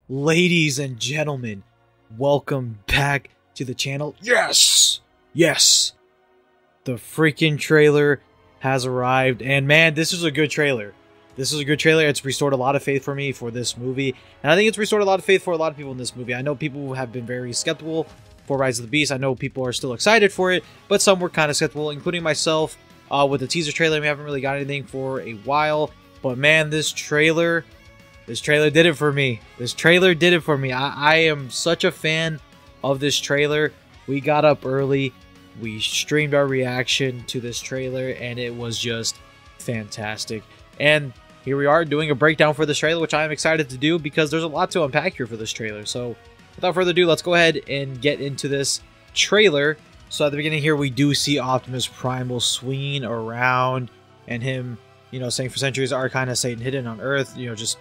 Ladies and gentlemen, welcome back to the channel. Yes! Yes! The freaking trailer has arrived, and man, this is a good trailer. This is a good trailer. It's restored a lot of faith for me for this movie, and I think it's restored a lot of faith for a lot of people in this movie. I know people have been very skeptical for Rise of the Beast. I know people are still excited for it, but some were kind of skeptical, including myself. With the teaser trailer, we haven't really got anything for a while, but man, this trailer did it for me. This trailer did it for me. I am such a fan of this trailer. We got up early. We streamed our reaction to this trailer, and it was just fantastic. And here we are doing a breakdown for this trailer, which I am excited to do because there's a lot to unpack here for this trailer. So without further ado, let's go ahead and get into this trailer. So at the beginning here, we do see Optimus Primal swinging around, and him, saying for centuries, Arcana Satan hidden on Earth. Just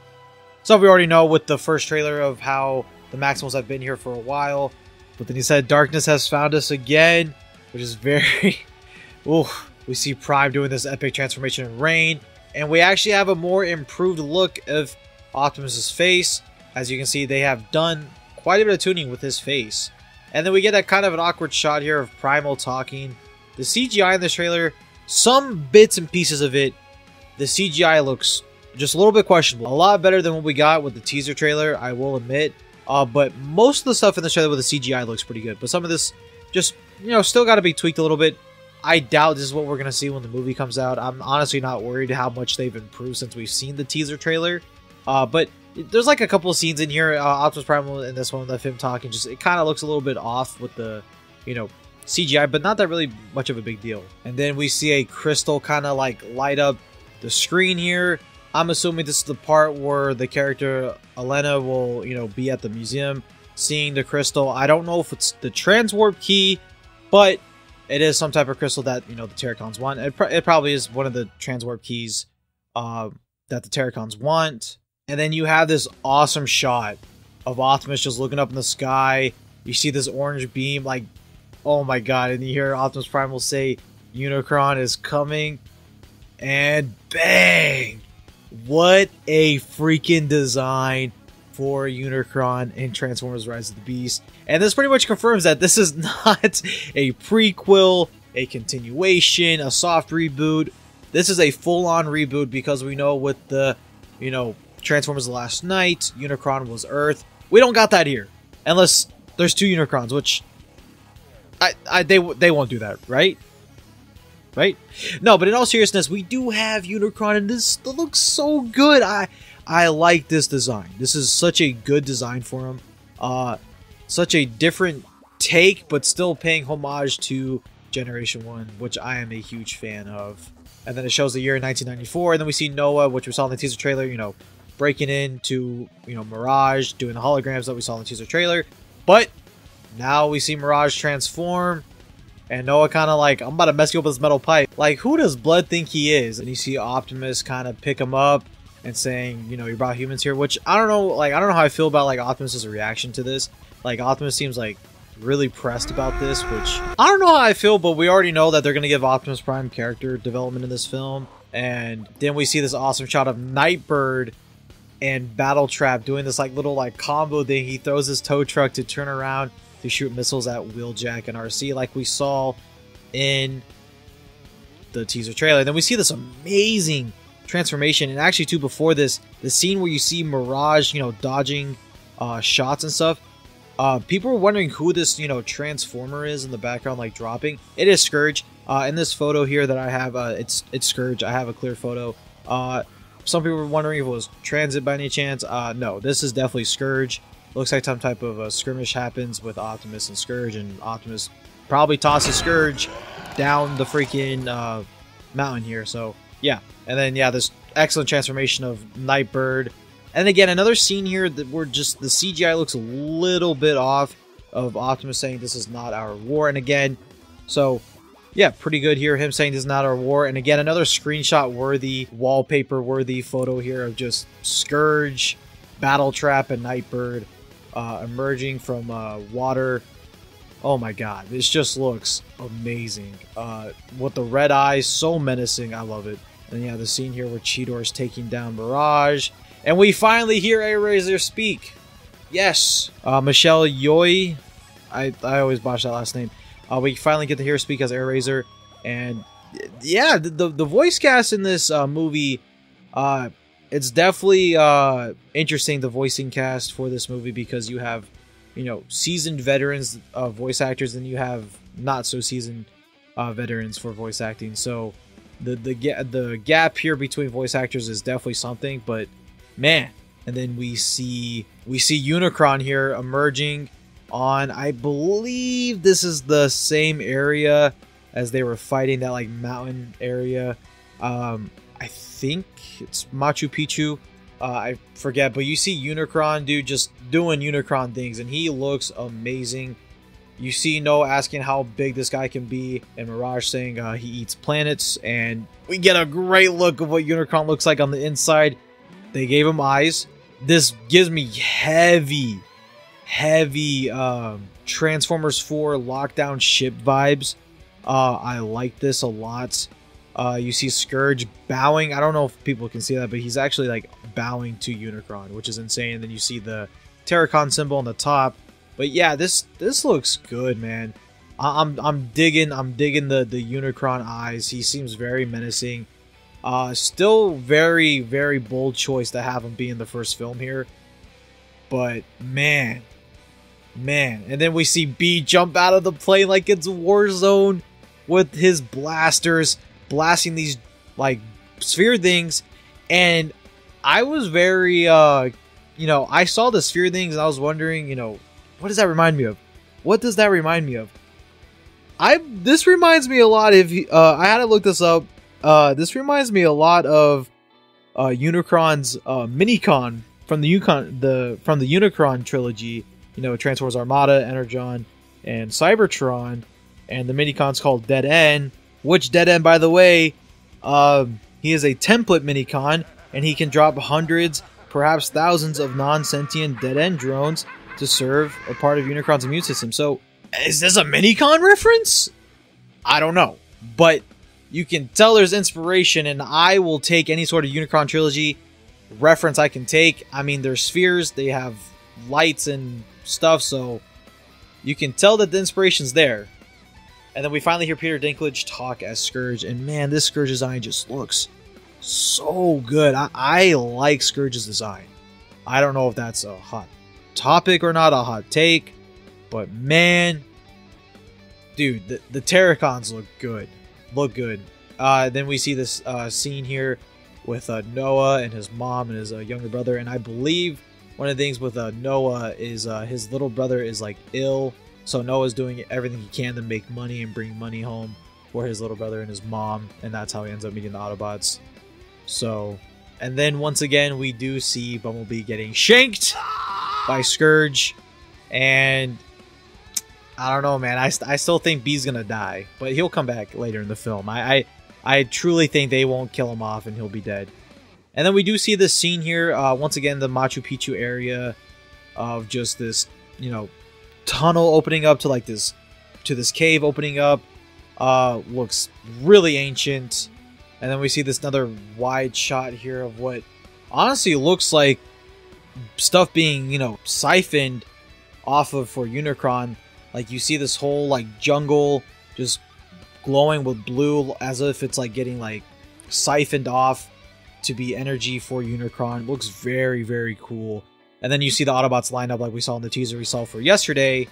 stuff we already know with the first trailer of how the Maximals have been here for a while. But then he said, darkness has found us again, which is very... Ooh, we see Prime doing this epic transformation in rain. And we actually have a more improved look of Optimus's face. As you can see, they have done quite a bit of tuning with his face. And then we get that kind of an awkward shot here of Primal talking. The CGI in this trailer, some bits and pieces of it, the CGI looks just a little bit questionable. A lot better than what we got with the teaser trailer, I will admit. But most of the stuff in the trailer with the CGI looks pretty good. But some of this just, still got to be tweaked a little bit. I doubt this is what we're going to see when the movie comes out. I'm honestly not worried how much they've improved since we've seen the teaser trailer. But there's like a couple of scenes in here, Optimus Primal in this one, of him talking, just it kind of looks a little bit off with the, CGI, but not that really much of a big deal. And then we see a crystal kind of like light up the screen here. I'm assuming this is the part where the character Elena will, be at the museum seeing the crystal. I don't know if it's the transwarp key, but it is some type of crystal that, the Terracons want. It probably is one of the transwarp keys that the Terracons want. And then you have this awesome shot of Optimus just looking up in the sky. You see this orange beam, like, oh my god. And you hear Optimus Prime will say, Unicron is coming. And bang! What a freaking design for Unicron in Transformers Rise of the Beast. And this pretty much confirms that this is not a prequel, a continuation, a soft reboot. This is a full-on reboot because we know with the, Transformers the Last Night, Unicron was Earth. We don't got that here. Unless there's two Unicrons, which they won't do that, right? Right? No, but in all seriousness, we do have Unicron, and this looks so good. I like this design. This is such a good design for him. Such a different take, but still paying homage to Generation 1, which I am a huge fan of. And then it shows the year in 1994, and then we see Noah, which we saw in the teaser trailer, breaking into, Mirage, doing the holograms that we saw in the teaser trailer. But now we see Mirage transform, and Noah kind of like, I'm about to mess you up with this metal pipe. Like, who does Blood think he is? And you see Optimus kind of pick him up and saying, you brought humans here, which I don't know, I don't know how I feel about, Optimus's reaction to this. Optimus seems, really pressed about this, which I don't know how I feel, but we already know that they're going to give Optimus Prime character development in this film. And then we see this awesome shot of Nightbird and Battletrap doing this, little, combo thing. He throws his tow truck to turn around to shoot missiles at Wheeljack and RC, like we saw in the teaser trailer. And then we see this amazing transformation, and actually too, before this, the scene where you see Mirage dodging shots and stuff. People were wondering who this Transformer is in the background, dropping. It is Scourge. In this photo here that I have, it's Scourge. I have a clear photo. Some people were wondering if it was Transit by any chance. No, this is definitely Scourge. Looks like some type of skirmish happens with Optimus and Scourge, and Optimus probably tosses Scourge down the freaking mountain here. So yeah. And then, yeah, this excellent transformation of Nightbird. And again, another scene here that where just the CGI looks a little bit off, of Optimus saying this is not our war. And again, so yeah, pretty good here, him saying this is not our war. And again, another screenshot worthy, wallpaper worthy photo here of just Scourge, Battletrap, and Nightbird emerging from water. Oh my god, this just looks amazing. With the red eyes, so menacing, I love it. And yeah, the scene here where Cheetor is taking down Mirage. And we finally hear Airazor speak. Yes, Michelle Yeoh. I always botch that last name. We finally get to hear her speak as Airazor, and yeah, the voice cast in this movie, it's definitely interesting, the voicing cast for this movie, because you have, you know, seasoned veterans voice actors, and you have not so seasoned veterans for voice acting. So the gap here between voice actors is definitely something. But man, and then we see Unicron here emerging on, I believe this is the same area as they were fighting, that like mountain area. I think it's Machu Picchu. I forget, but you see Unicron, dude, just doing Unicron things, and he looks amazing. You see Noah asking how big this guy can be, and Mirage saying he eats planets, and we get a great look of what Unicron looks like on the inside. They gave him eyes. This gives me heavy Transformers 4 lockdown ship vibes. I like this a lot. You see Scourge bowing. I don't know if people can see that, but he's actually like bowing to Unicron, which is insane. And then you see the Terracon symbol on the top. But yeah, this looks good, man. I'm digging the Unicron eyes. He seems very menacing. Still very bold choice to have him be in the first film here. But man. And then we see B jump out of the plane like it's Warzone with his blasters, blasting these like sphere things. And I was very you know, I saw the sphere things and I was wondering, you know, what does that remind me of? What does that remind me of? This reminds me a lot, if I had to look this up. This reminds me a lot of Unicron's Minicon from the Unicron trilogy. You know, Transformers Armada, Energon, and Cybertron. And the Minicon's called Dead End, which Dead End, by the way, he is a template Minicon, and he can drop hundreds, perhaps thousands of non-sentient Dead End drones to serve a part of Unicron's immune system. So, is this a Minicon reference? I don't know. But you can tell there's inspiration, and I will take any sort of Unicron trilogy reference I can take. I mean, they're spheres, they have lights and stuff, so you can tell that the inspiration's there. And then we finally hear Peter Dinklage talk as Scourge, and man, this Scourge design just looks so good. I like Scourge's design. I don't know if that's a hot topic or not, a hot take, but man, dude, the Terracons look good. Then we see this scene here with Noah and his mom and his younger brother, and I believe one of the things with Noah is his little brother is like ill, so Noah's doing everything he can to make money and bring money home for his little brother and his mom, and that's how he ends up meeting the Autobots. So, and then once again we do see Bumblebee getting shanked by Scourge, and I don't know, man. I still think B's gonna die, but he'll come back later in the film. I truly think they won't kill him off and he'll be dead. And then we do see this scene here, once again, the Machu Picchu area of just this, you know, tunnel opening up to like this cave opening up. Looks really ancient. And then we see this another wide shot here of what honestly looks like stuff being, you know, siphoned off of for Unicron. Like you see this whole like jungle just glowing with blue as if it's like getting like siphoned off to be energy for Unicron. Looks very cool. And then you see the Autobots line up like we saw in the teaser we saw for yesterday.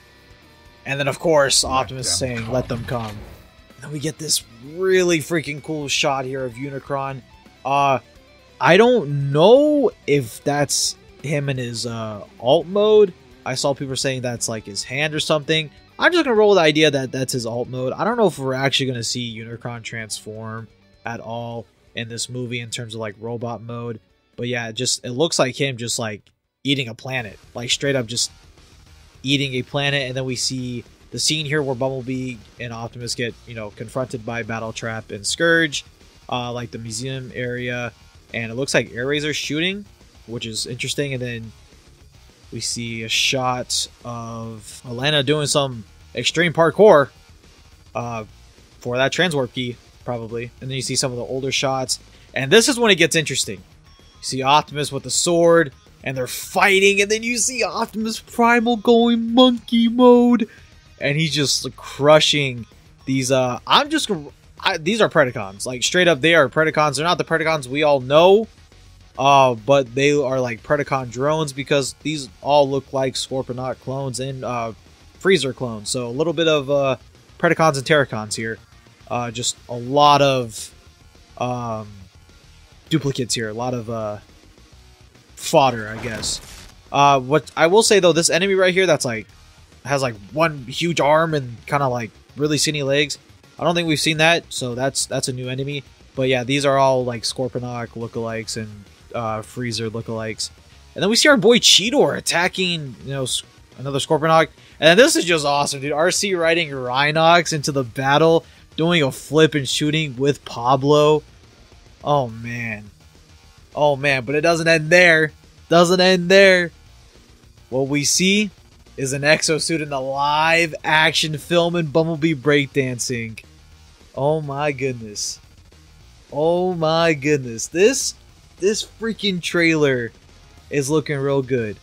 And then of course Optimus saying, "Let them come." And then we get this really freaking cool shot here of Unicron. I don't know if that's him in his alt mode. I saw people saying that's like his hand or something. I'm just gonna roll with the idea that that's his alt mode. I don't know if we're actually gonna see Unicron transform at all in this movie in terms of like robot mode, but yeah, it looks like him just like eating a planet, like straight up just eating a planet. And then we see the scene here where Bumblebee and Optimus get, you know, confronted by Battletrap and Scourge, like the museum area, and it looks like Airazor's shooting, which is interesting. And then we see a shot of Alana doing some extreme parkour for that transwarp key, probably. And then you see some of the older shots. And this is when it gets interesting. You see Optimus with the sword and they're fighting, and then you see Optimus Primal going monkey mode, and he's just like, crushing these. These are Predacons, like straight up. They are Predacons. They're not the Predacons we all know, but they are like Predacon drones because these all look like Scorponok clones and Freezer clones. So a little bit of Predacons and Terracons here. Just a lot of duplicates here. A lot of fodder, I guess. What I will say though, this enemy right here that's like has like one huge arm and kind of like really skinny legs. I don't think we've seen that, so that's a new enemy. But yeah, these are all like Scorponok lookalikes and Freezer lookalikes. And then we see our boy Cheetor attacking, you know, another Scorponok. And then this is just awesome, dude. RC riding Rhinox into the battle, doing a flip and shooting with Pablo. Oh man. Oh man, but it doesn't end there. Doesn't end there. What we see is an exosuit in the live action film and Bumblebee breakdancing. Oh my goodness. Oh my goodness. This freaking trailer is looking real good.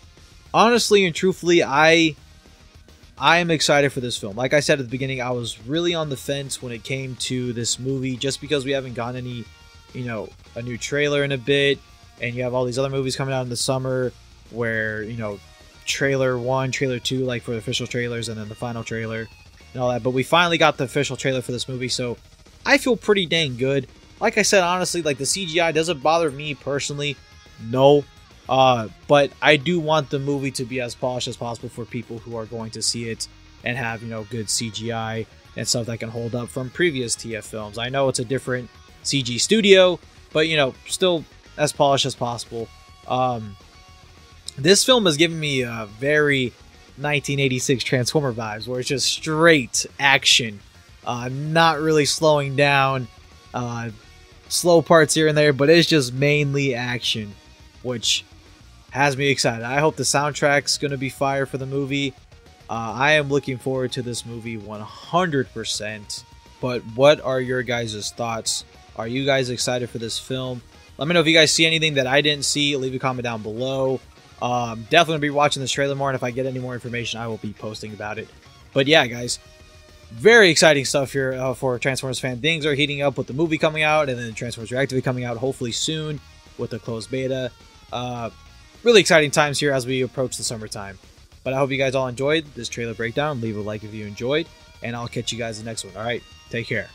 Honestly and truthfully, I am excited for this film. Like I said at the beginning, I was really on the fence when it came to this movie just because we haven't gotten any, you know, a new trailer in a bit, and you have all these other movies coming out in the summer where, you know, trailer 1, trailer 2, like for the official trailers, and then the final trailer and all that. But we finally got the official trailer for this movie, so I feel pretty dang good. Like I said, honestly, like the CGI doesn't bother me personally, no. But I do want the movie to be as polished as possible for people who are going to see it and have, you know, good CGI and stuff that can hold up from previous TF films. I know it's a different CG studio, but, you know, still as polished as possible. This film has given me a very 1986 Transformer vibes, where it's just straight action, not really slowing down, slow parts here and there, but it's just mainly action, which has me excited. I hope the soundtrack's going to be fire for the movie. I am looking forward to this movie 100%. But what are your guys' thoughts? Are you guys excited for this film? Let me know if you guys see anything that I didn't see. Leave a comment down below. Definitely going to be watching this trailer more, and if I get any more information, I will be posting about it. But yeah, guys, very exciting stuff here for Transformers fan. Things are heating up with the movie coming out, and then Transformers Reactivate coming out hopefully soon with the closed beta. Really exciting times here as we approach the summertime. But I hope you guys all enjoyed this trailer breakdown. Leave a like if you enjoyed, and I'll catch you guys in the next one. All right, take care.